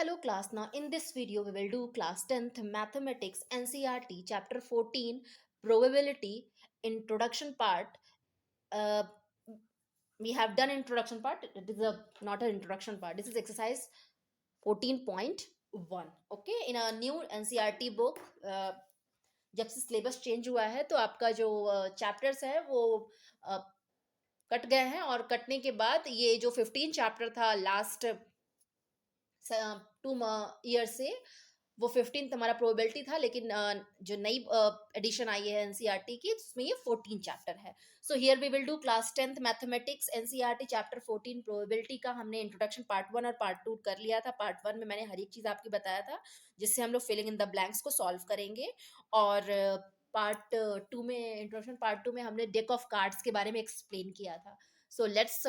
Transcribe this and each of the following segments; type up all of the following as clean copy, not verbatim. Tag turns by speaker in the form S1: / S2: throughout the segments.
S1: Hello class, now in this video we will do class 10th mathematics NCERT chapter 14 probability introduction part. uh, we have done introduction part. It is not an introduction part, this is exercise 14.1. okay, in a new NCERT book. जब से syllabus change हुआ है तो आपका जो chapters है वो uh, cut गए हैं, और कटने के बाद ये जो 15 चैप्टर था लास्ट 2 ईयर से, वो 15 हमारा प्रोबेबिलिटी था, लेकिन जो नई एडिशन आई है एनसीईआरटी की उसमें ये 14 चैप्टर है. So here we will do class 10th mathematics NCERT chapter 14 probability का. हमने इंट्रोडक्शन पार्ट 1 और पार्ट 2 कर लिया था. पार्ट 1 में मैंने हर एक चीज़ आपकी बताया था जिससे हम लोग फिलिंग इन द ब्लैंक्स को सॉल्व करेंगे, और पार्ट 2 में, इंट्रोडक्शन पार्ट 2 में हमने डेक ऑफ कार्ड्स के बारे में एक्सप्लेन किया था. So let's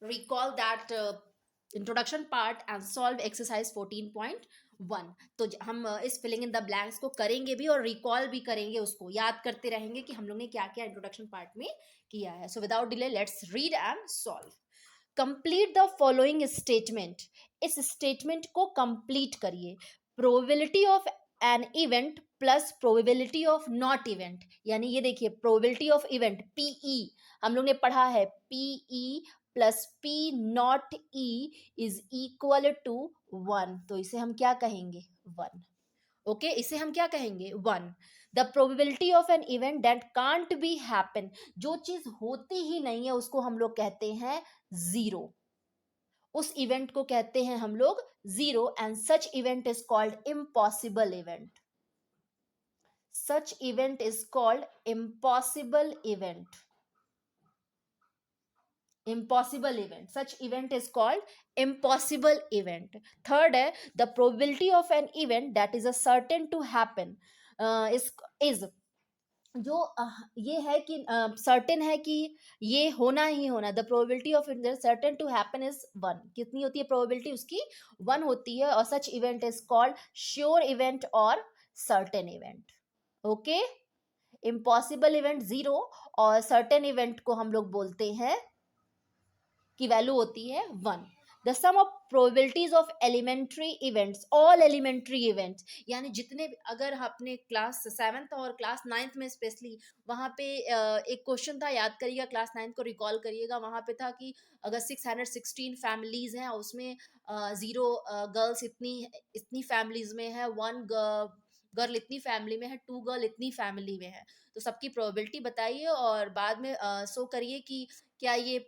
S1: recall that introduction part and solve exercise 14.1. तो हम इस फिलिंग इन द ब्लैंक्स को करेंगे भी और रिकॉल भी करेंगे, उसको याद करते रहेंगे कि हम लोग ने क्या क्या इंट्रोडक्शन पार्ट में किया है. So without delay let's read and solve. Complete the following statement. इस स्टेटमेंट को कंप्लीट करिए. Probability of an event plus probability of not event, यानी ये देखिए प्रोबेबिलिटी ऑफ इवेंट पीई हम लोग ने पढ़ा है, P E plus P not E is equal to 1. तो इसे हम क्या कहेंगे? 1. ओके, इसे हम क्या कहेंगे? 1. The probability of an event that can't be happen, जो चीज होती ही नहीं है उसको हम लोग कहते हैं 0. उस इवेंट को कहते हैं हम लोग 0, and such event is called impossible event. Such event is called impossible event. impossible event, such event is called impossible event. Third है the probability of an event that is a certain to happen, is जो ये है कि certain है कि ये होना ही होना. The probability of certain to happen is 1. कितनी होती है प्रोबेबिलिटी उसकी? 1 होती है. और such event is called sure event और certain event. Okay, impossible event 0 और सर्टेन इवेंट को हम लोग बोलते हैं की वैल्यू होती है 1. The sum of probabilities of elementary events, all elementary events, यानी जितने, अगर आपने क्लास 7th और क्लास 9th में स्पेशली, वहाँ पे एक क्वेश्चन था, याद करिएगा, क्लास 9th को रिकॉल करिएगा. वहाँ पे था कि अगर 616 फैमिलीज हैं, उसमें 0 गर्ल्स इतनी इतनी फैमिलीज में है, 1 गर्ल इतनी फैमिली में है, 2 गर्ल इतनी फैमिली में है, तो सबकी प्रोबेबिलिटी बताइए और बाद में शो करिए कि क्या ये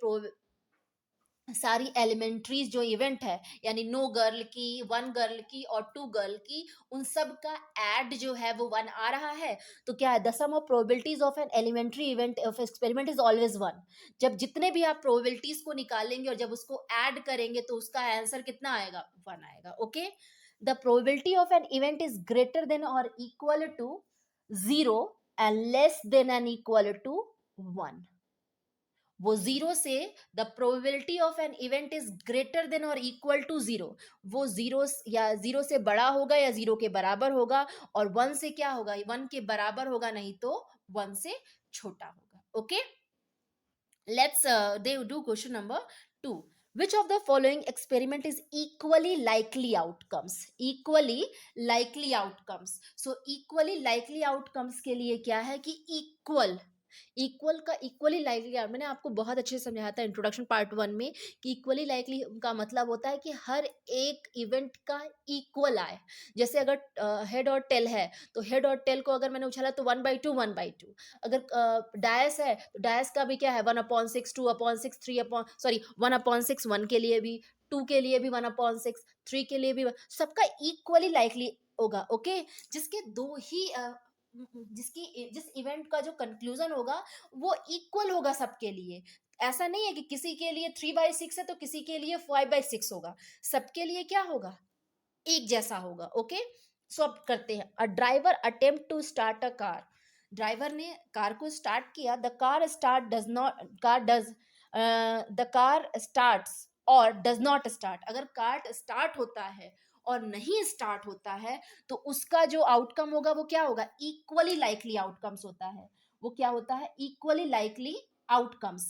S1: सारी एलिमेंट्रीज जो इवेंट है, यानी नो गर्ल की, 1 गर्ल की और 2 गर्ल की, उन सब का एड जो है वो 1 आ रहा है. तो क्या है? The sum of probabilities of an elementary event of experiment is always 1. जब जितने भी आप प्रोबेबिलिटीज को निकालेंगे और जब उसको ऐड करेंगे तो उसका आंसर कितना आएगा? 1 आएगा. Okay, the probability of an event is greater than और equal to 0 and less than and equal to 1. वो 0 से, the probability of an event is greater than और इक्वल टू 0, वो 0 या 0 से बड़ा होगा या 0 के बराबर होगा, और 1 से क्या होगा? 1 के बराबर होगा, नहीं तो 1 से छोटा होगा. Okay, let's they do question number 2. Which of the following experiment is equally likely outcomes? Equally likely outcomes. So equally likely outcomes के लिए क्या है कि equal, इक्वल का इक्वली लाइकली, मैंने आपको बहुत अच्छे से समझाया था इंट्रोडक्शन पार्ट 1 में कि इक्वली लाइकली का मतलब होता है कि हर एक इवेंट का इक्वल आए. जैसे अगर हेड और टेल है तो हेड और टेल को अगर मैंने उछाला तो 1/2 1/2. अगर डायस है तो डायस का भी क्या है? 1/6 2/6 1/6 1 के लिए भी, 2 के लिए भी 1/6, 3 के लिए भी, सबका इक्वली लाइकली होगा. ओके, जिसके दो ही जिस इवेंट का जो कंक्लूजन होगा वो इक्वल होगा सबके लिए. ऐसा नहीं है कि किसी के लिए 3/6 है तो किसी के लिए 5/6 होगा. सबके लिए क्या होगा? एक जैसा होगा. ओके, सो अब करते हैं. A driver attempt to start a car. Driver ने कार को स्टार्ट किया. The car start does not car does the car starts और डज नॉट स्टार्ट. अगर कार स्टार्ट होता है और नहीं स्टार्ट होता है तो उसका जो आउटकम होगा वो क्या होगा? इक्वली लाइकली आउटकम्स होता है. वो क्या होता है? Equally likely outcomes.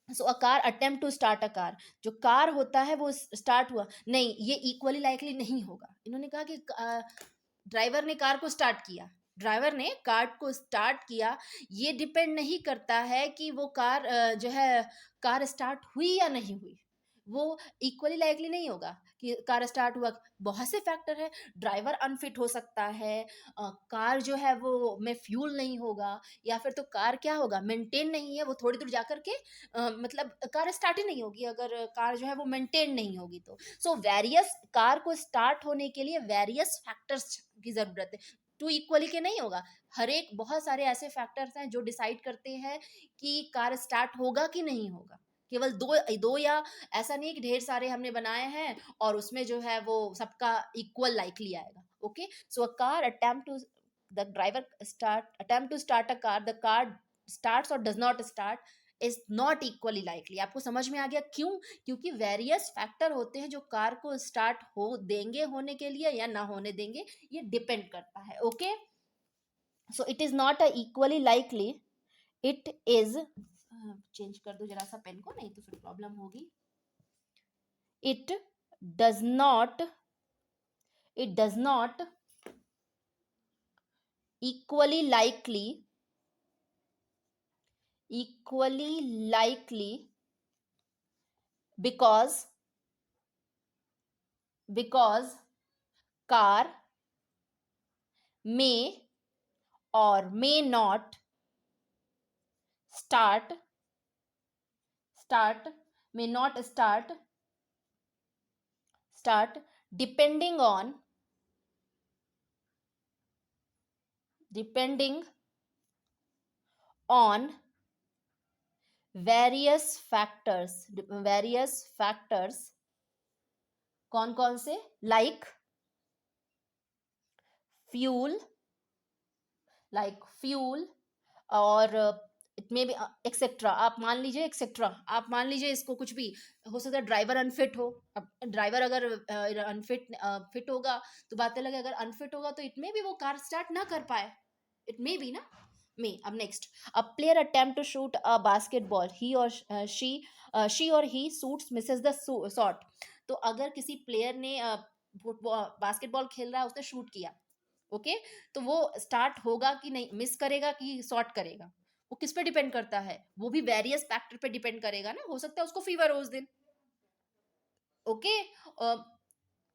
S1: So a car attempt to start a car, जो कार होता है वो स्टार्ट हुआ नहीं, ये इक्वली लाइकली नहीं होगा। इन्होंने कहा कि ड्राइवर ने कार को स्टार्ट किया, ड्राइवर ने कार को स्टार्ट किया, ये डिपेंड नहीं करता है कि वो कार जो है कार स्टार्ट हुई या नहीं हुई, वो इक्वली लाइकली नहीं होगा कि कार स्टार्ट हुआ। बहुत से फैक्टर है, ड्राइवर अनफिट हो सकता है, कार जो है वो में फ्यूल नहीं होगा, या फिर तो कार क्या होगा, मेंटेन नहीं है, वो थोड़ी दूर जाकर के मतलब कार स्टार्ट ही नहीं होगी अगर कार जो है वो मेंटेन नहीं होगी तो। सो वेरियस कार को स्टार्ट होने के लिए वेरियस फैक्टर्स की जरूरत है, टू इक्वली के नहीं होगा। हर एक बहुत सारे ऐसे फैक्टर्स हैं जो डिसाइड करते हैं कि कार स्टार्ट होगा कि नहीं होगा। केवल दो दो या ऐसा नहीं कि ढेर सारे हमने बनाए हैं और उसमें जो है वो सबका इक्वल लाइकली आएगा। Okay, so a car attempt to the driver start attempt to start a car, the car starts और does not start is not equally likely. आपको समझ में आ गया क्यों? क्योंकि वेरियस फैक्टर होते हैं जो कार को स्टार्ट हो देंगे होने के लिए या ना होने देंगे, ये डिपेंड करता है। Okay, so it is not a equally likely, it is, change कर दो जरा सा पेन को, नहीं तो फिर प्रॉब्लम होगी। it does not it does not equally likely equally likely because car may or may not start start may not start depending on depending on various factors कौन कौन से, like fuel fuel और it may B etcetera. आप मान लीजिए etcetera, आप मान लीजिए इसको कुछ भी हो सकता है, ड्राइवर अनफिट हो। अब ड्राइवर अगर अनफिट फिट होगा तो बात अलग है, अगर अनफिट होगा तो इट मे बी वो कार स्टार्ट ना कर पाए, इट मे बी ना, मे। अब next, a player attempt to shoot a basketball, he और शी और he shoots misses the shot. तो अगर किसी प्लेयर ने बास्केटबॉल खेल रहा है, उसने शूट किया, ओके, तो वो स्टार्ट होगा कि नहीं, मिस करेगा कि शॉर्ट करेगा, वो किस पे डिपेंड करता है, वो भी वेरियस फैक्टर पे डिपेंड करेगा ना। हो सकता है उसको फीवर हो उस दिन, ओके,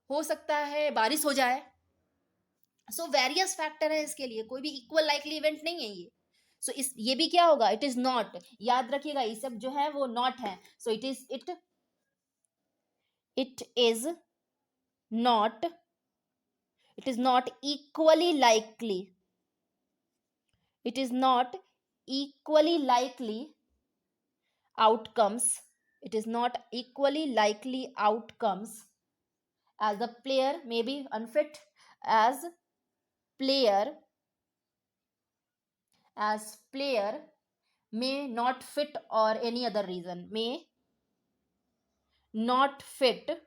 S1: हो सकता है बारिश हो जाए। सो वेरियस फैक्टर है, इसके लिए कोई भी इक्वल लाइकली इवेंट नहीं है ये। सो इस ये भी क्या होगा, इट इज नॉट, याद रखिएगा ये सब जो है वो नॉट है। So it is not it is not equally likely, it is not equally likely outcomes, it is not equally likely outcomes, as the player may be unfit, as player player may not fit, or any other reason, may not fit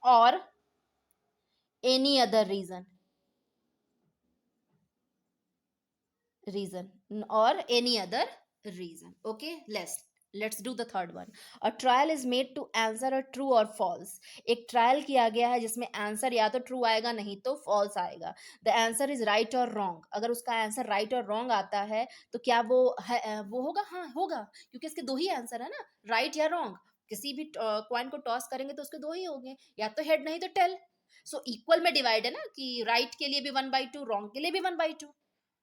S1: or any other reason or any other reason। Okay, let's do the third one। a trial is made to answer a true or false। एक trial किया गया है जिसमें answer या तो true आएगा नहीं तो फॉल्स आएगा। द आंसर इज राइट और रॉन्ग, अगर उसका आंसर राइट और रॉन्ग आता है तो क्या वो है, वो होगा, हाँ होगा, क्योंकि इसके दो ही आंसर है ना, राइट या रॉन्ग। किसी भी कॉइन को टॉस करेंगे तो उसके दो ही होंगे, या तो हेड नहीं तो टेल। सो इक्वल में डिवाइड है ना, कि राइट के लिए भी 1/2, रॉन्ग के लिए भी 1/2।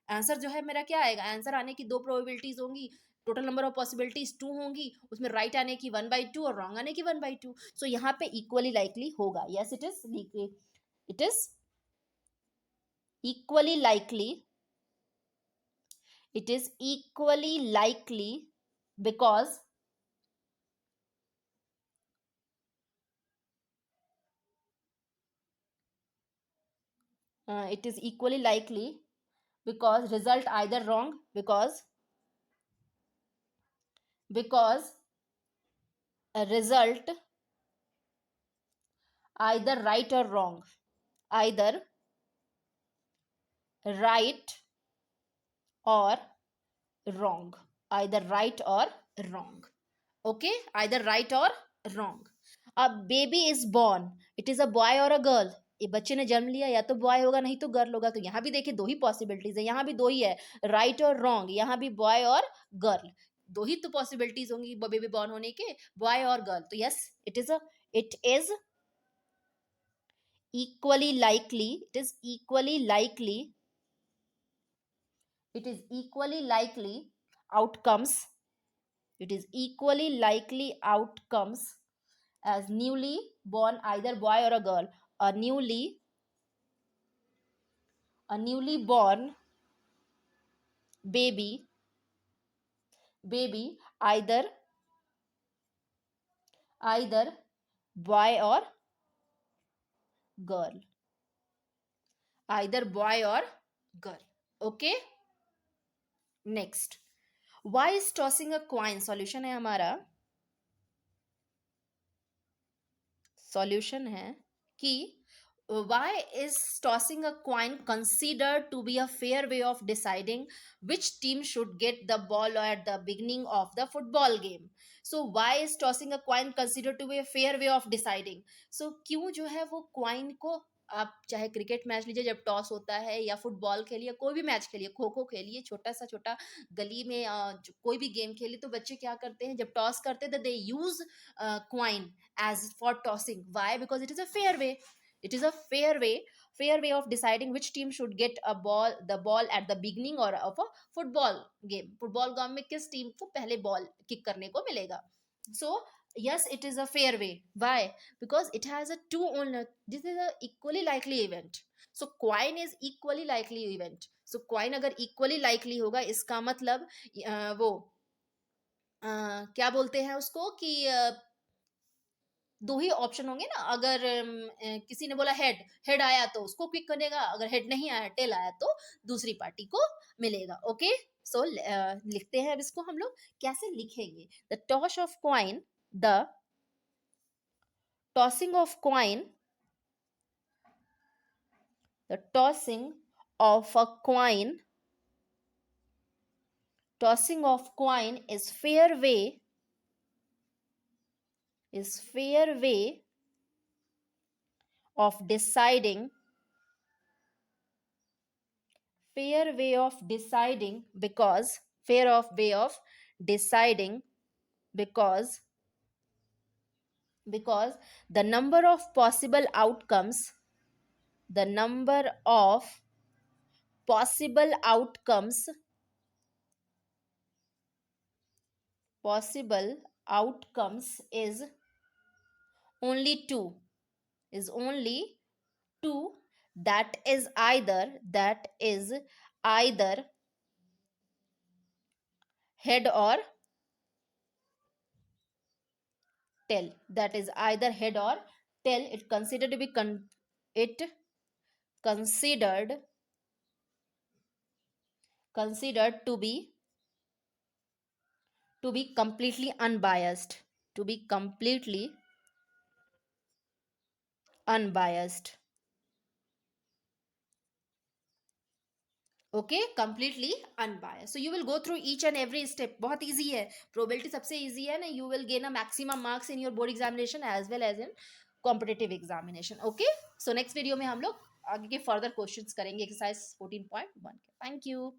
S1: आंसर जो है मेरा क्या आएगा, आंसर आने की दो प्रोबेबिलिटीज होंगी, टोटल नंबर ऑफ पॉसिबिलिटीज 2 होंगी, उसमें राइट आने की 1/2 और रॉन्ग आने की 1/2। सो यहाँ पे इक्वली लाइकली होगा, yes it is equally likely, it is equally likely because it is equally likely because result either wrong, because a result either right or wrong, either right or wrong, either right or wrong. Okay, either right or wrong. A baby is born, it is a boy or a girl. ये बच्चे ने जन्म लिया, या तो boy होगा नहीं तो गर्ल होगा, तो यहाँ भी देखिए दो ही पॉसिबिलिटीज है, यहाँ भी दो ही है, राइट और रॉन्ग, यहाँ भी बॉय और गर्ल, दो ही तो पॉसिबिलिटीज होंगी बेबी बॉर्न होने के, बॉय और गर्ल। तो yes, it is equally likely, it is equally likely, it is equally likely outcomes, it is equally likely outcomes as newly born either boy or a girl, a newly born baby either boy or girl, either boy or girl। okay, next, why is tossing a coin, solution है हमारा, solution है कि why is tossing a coin considered to be a fair way of deciding which team should get the ball at the beginning of the football game? So why is tossing a coin considered to be a fair way of deciding? So क्यों जो है वो coin को, आप चाहे cricket match लीजिए जब toss होता है, या फुटबॉल खेलिए, कोई भी मैच खेलिए, खो खो खेलिए, छोटा सा छोटा गली में कोई भी गेम खेलिए, तो बच्चे क्या करते हैं जब टॉस करते हैं, they use coin as for tossing. Why? Because it is a fair way, it is a fair way of deciding which team should get the ball at the beginning or of a football game में किस team को पहले ball kick करने को मिलेगा। so yes, it is a fair way. Why? Because it has a two owner, this is a equally likely event, so coin is equally likely event, so coin अगर equally likely होगा, इसका मतलब वो क्या बोलते हैं उसको कि दो ही ऑप्शन होंगे ना, अगर किसी ने बोला हेड, हेड आया तो उसको क्लिक करेगा, अगर हेड नहीं आया, टेल आया, तो दूसरी पार्टी को मिलेगा। ओके, सो लिखते हैं अब इसको हम लोग कैसे लिखेंगे। The toss of coin, the tossing of coin, the tossing of a coin, tossing of coin is fair way of deciding, fair way of deciding because fair of way of deciding because the number of possible outcomes, the number of possible outcomes, possible outcomes only two is only two, that is either head or tail, that is either head or tail. It considered to be it considered considered to be completely unbiased, to be completely unbiased। Okay, completely unbiased. So you will go through each and every step, बहुत easy है, probability सबसे easy है ना, you will gain a maximum marks in your board examination as well as in competitive examination. Okay, so next video में हम लोग आगे के फर्दर क्वेश्चंस करेंगे एक्सरसाइज 14.1 के। Thank you.